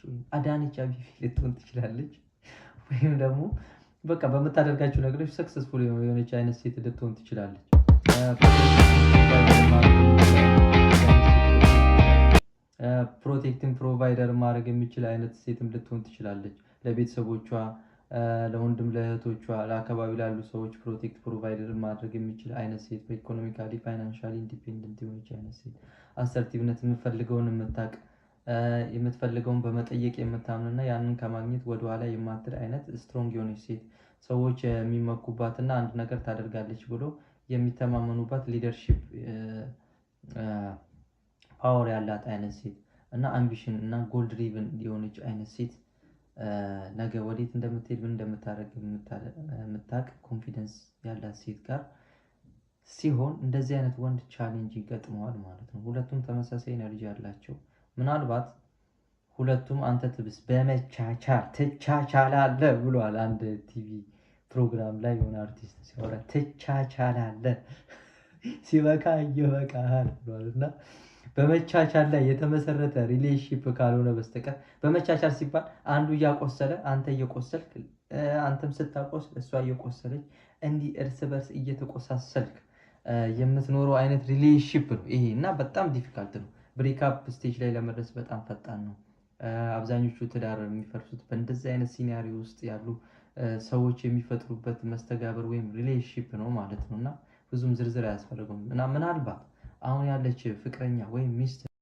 ወይም አዳነች አቤቤ ልትሆን ትችላለች ወይም ደግሞ በቃ በመታደርጋቸው ነገሮች ሰክሰስፉል የሆነች አይነት ሴት ልትሆን ትችላለች። ፕሮቴክቲንግ ፕሮቫይደር ማድረግ የሚችል አይነት ሴትም ልትሆን ትችላለች። ለቤተሰቦቿ፣ ለወንድም ለእህቶቿ፣ ለአካባቢ ላሉ ሰዎች ፕሮቴክት ፕሮቫይደር ማድረግ የሚችል አይነት ሴት፣ በኢኮኖሚካሊ ፋይናንሻሊ ኢንዲፔንደንት የሆነች አይነት ሴት፣ አሰርቲቭነት የምትፈልገውን የምታውቅ፣ የምትፈልገውን በመጠየቅ የምታምንና ያንን ከማግኘት ወደኋላ የማትል አይነት ስትሮንግ የሆነች ሴት፣ ሰዎች የሚመኩባትና አንድ ነገር ታደርጋለች ብሎ የሚተማመኑባት ሊደርሺፕ ፓወር ያላት አይነት ሴት እና አምቢሽን እና ጎል ድሪቭን የሆነች አይነት ሴት ነገ ወዴት እንደምትሄድ ምን እንደምታደርግ የምታውቅ ኮንፊደንስ ያላት ሴት ጋር ሲሆን እንደዚህ አይነት ወንድ ቻሌንጅ ይገጥመዋል ማለት ነው። ሁለቱም ተመሳሳይ ኤነርጂ ያላቸው፣ ምናልባት ሁለቱም አንተ ትብስ በመቻቻል ትቻቻላለህ ብሏል አንድ ቲቪ ፕሮግራም ላይ የሆነ አርቲስት ሲያወራ ትቻቻላለህ ሲበቃ እየበቃሃል ብሏል። እና በመቻቻል ላይ የተመሰረተ ሪሌሽንሺፕ ካልሆነ በስተቀር በመቻቻል ሲባል አንዱ እያቆሰለ አንተ እየቆሰልክ አንተም ስታቆስል እሷ እየቆሰለች እንዲህ እርስ በርስ እየተቆሳሰልክ የምትኖረው አይነት ሪሌሽንሺፕ ነው ይሄ እና በጣም ዲፊካልት ነው። ብሬክአፕ ስቴጅ ላይ ለመድረስ በጣም ፈጣን ነው። አብዛኞቹ ትዳር የሚፈርሱት በእንደዚህ አይነት ሲናሪዮ ውስጥ ያሉ ሰዎች የሚፈጥሩበት መስተጋብር ወይም ሪሌሽንሺፕ ነው ማለት ነው እና ብዙም ዝርዝር አያስፈልገውም እና ምናልባት አሁን ያለች ፍቅረኛ ወይም ሚስት